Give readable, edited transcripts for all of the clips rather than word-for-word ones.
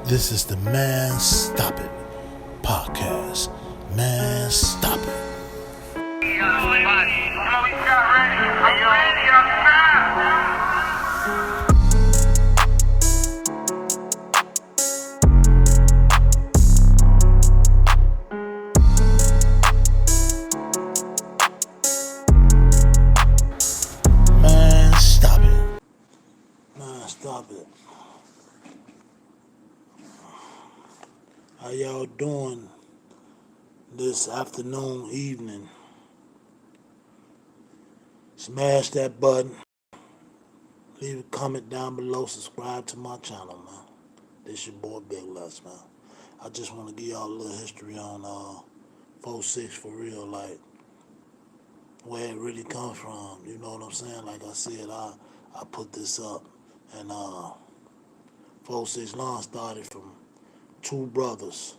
This is the Man Stop It podcast. Man Stop It. Man Stop It. Man Stop It. How y'all doing this afternoon, evening? Smash that button. Leave a comment down below. Subscribe to my channel, man. This your boy Big Lux, man. I just want to give y'all a little history on 4-6 for real, like where it really comes from. You know what I'm saying? Like I said, I put this up, and 4-6 Lawn started from two brothers.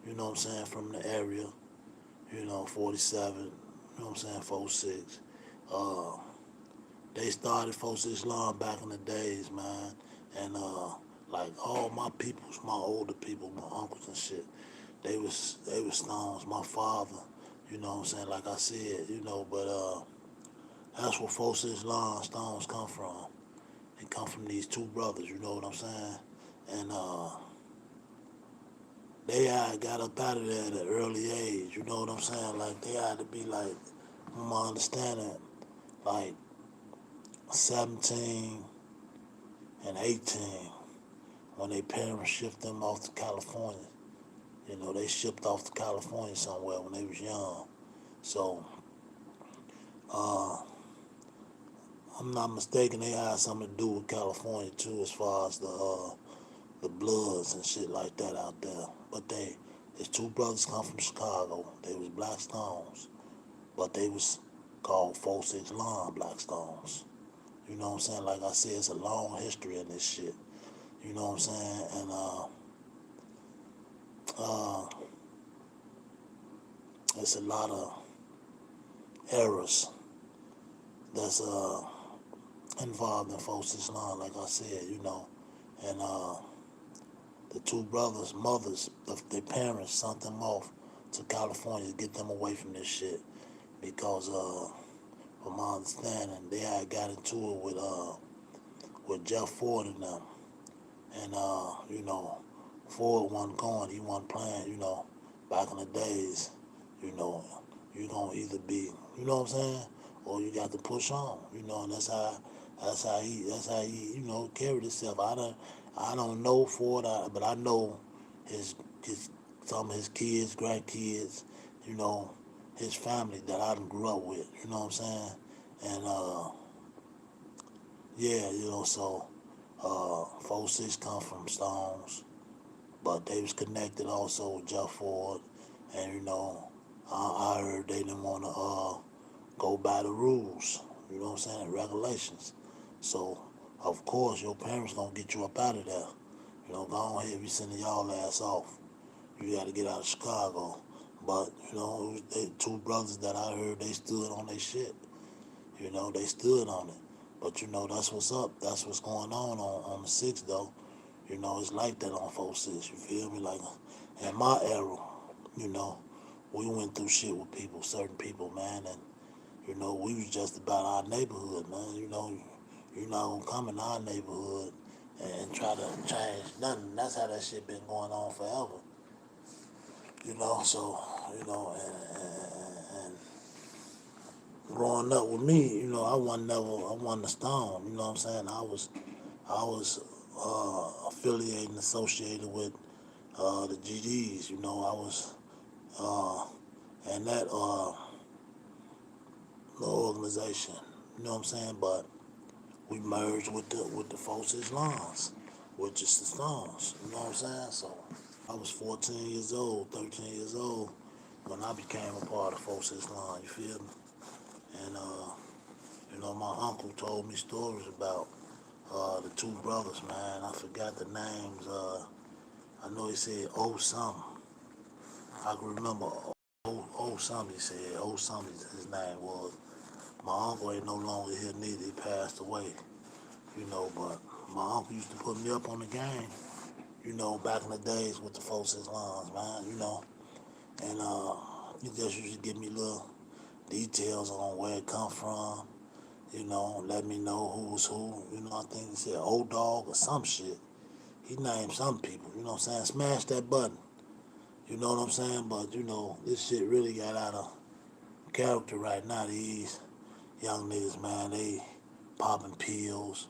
You know what I'm saying? From the area. 47. You know what I'm saying? 4-6. They started 4-6 Lawn back in the days, man. And like all my peoples, my older people, my uncles and shit, they was Stones. My father, you know what I'm saying? Like I said, but that's where 4-6 Lawn Stones come from. They come from these two brothers, you know what I'm saying? And they had got up out of there at an early age, you know what I'm saying? Like they had to be like, from my understanding, like 17 and 18 when their parents shipped them off to California. They shipped off to California somewhere when they was young. So, I'm not mistaken, they had something to do with California too, as far as the Bloods and shit like that out there. But his two brothers come from Chicago. They was Black Stones, but they was called 4-6 Lawn Black Stones. You know what I'm saying? Like I said, it's a long history in this shit. You know what I'm saying? And it's a lot of errors that's involved in 4-6 Lawn, like I said, And the two brothers' mothers, their parents sent them off to California to get them away from this shit because, from my understanding, they had got into it with Jeff Ford and them. And, Ford wasn't going, he wasn't playing, back in the days, you're going to either be, you know what I'm saying, or you got to push on, and that's how he, carried himself. I don't know Ford, but I know his some of his kids, grandkids, his family that I done grew up with, you know what I'm saying? And yeah, so 4-6 come from Stones, but they was connected also with Jeff Ford, and I heard they didn't want to go by the rules, you know what I'm saying, regulations. So of course your parents gonna get you up out of there. Go on ahead, we sending y'all ass off. You got to get out of Chicago. But they two brothers that I heard they stood on their shit. They stood on it. But that's what's up. That's what's going on the 6 though. It's like that on 4-6. You feel me? Like in my era, we went through shit with people, certain people, man, and we was just about our neighborhood, man. You're not gonna come in our neighborhood and try to change nothing. That's how that shit been going on forever. So, and growing up with me, I wasn't a Stone, you know what I'm saying? I was affiliated, associated with the GDs, I was in that the organization, you know what I'm saying? But we merged with the 4-6 Lawns, which is the Stones, you know what I'm saying? So I was 14 years old, 13 years old when I became a part of 4-6 Lawn, you feel me? And my uncle told me stories about the two brothers, man. I forgot the names. I know he said O something. I can remember O something he said. O something his name was. My uncle ain't no longer here neither. He passed away. But my uncle used to put me up on the game. back in the days with the 4-6 lines, man, and you just used to give me little details on where it come from, let me know who was who, I think he said old dog or some shit. He named some people, you know what I'm saying? Smash that button, you know what I'm saying? But, this shit really got out of character right now. These young niggas, man, they popping pills.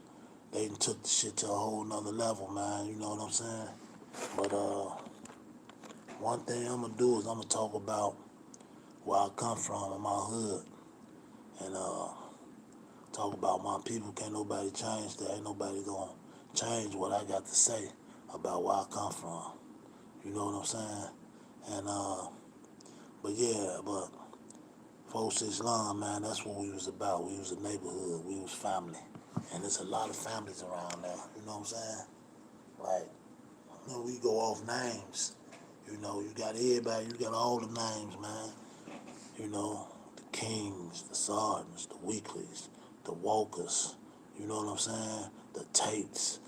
They done took the shit to a whole nother level, man, you know what I'm saying? But, one thing I'm gonna do is I'm gonna talk about where I come from in my hood. And, talk about my people. Can't nobody change that. Ain't nobody gonna change what I got to say about where I come from. You know what I'm saying? And but yeah, but 4-6 Line, man, that's what we was about. We was a neighborhood. We was family. And there's a lot of families around there. You know what I'm saying? Like, we go off names. You got everybody. You got all the names, man. The Kings, the Sardins, the Weeklies, the Walkers, you know what I'm saying? The Tates,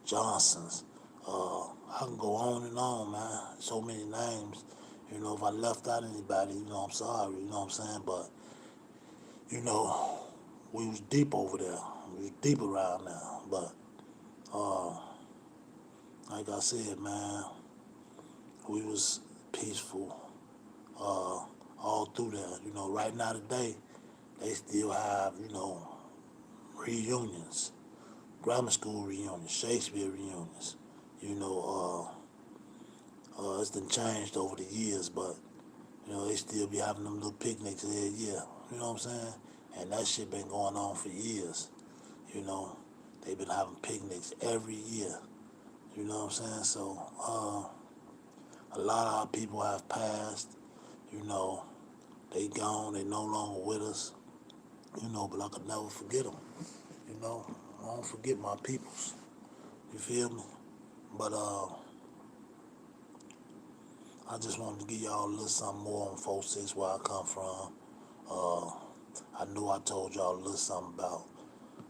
Johnsons. I can go on and on, man. So many names. If I left out anybody, I'm sorry, you know what I'm saying? But, you know, we was deep over there. We was deep around there. But, like I said, man, we was peaceful all through there. Right now today, they still have, reunions, grammar school reunions, Shakespeare reunions. You know, it's been changed over the years, but they still be having them little picnics every year. You know what I'm saying? And that shit been going on for years. You know, they've been having picnics every year. You know what I'm saying? So, a lot of our people have passed. You know, they gone. They no longer with us. But I could never forget them. I don't forget my peoples. You feel me? But I just wanted to give y'all a little something more on 4-6 where I come from. I knew I told y'all a little something about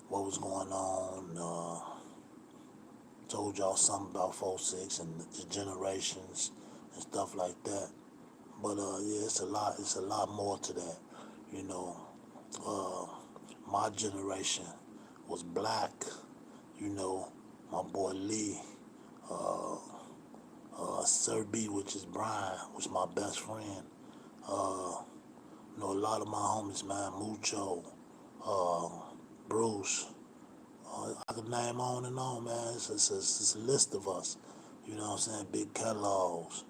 what was going on. Told y'all something about 4-6 and the generations and stuff like that. But yeah, it's a lot. It's a lot more to that. You know, uh, my generation was black. My boy Lee, Sir B, which is Brian, was my best friend. Uh, a lot of my homies, man, Mucho, uh, Bruce. I could name on and on, man. It's a list of us. You know what I'm saying? Big catalogs.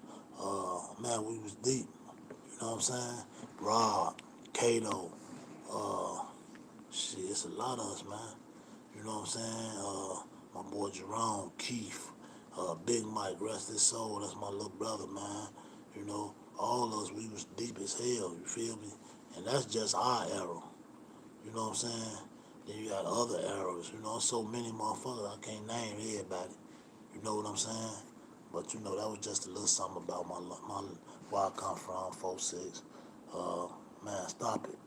Man, we was deep. You know what I'm saying? Rob, Kato, uh, shit, it's a lot of us, man. You know what I'm saying? My boy Jerome, Keith, Big Mike, rest his soul. That's my little brother, man. All of us, we was deep as hell. You feel me? And that's just our era. You know what I'm saying? Then you got other eras. So many motherfuckers I can't name everybody. You know what I'm saying? But that was just a little something about my where I come from, 4-6. Man, stop it.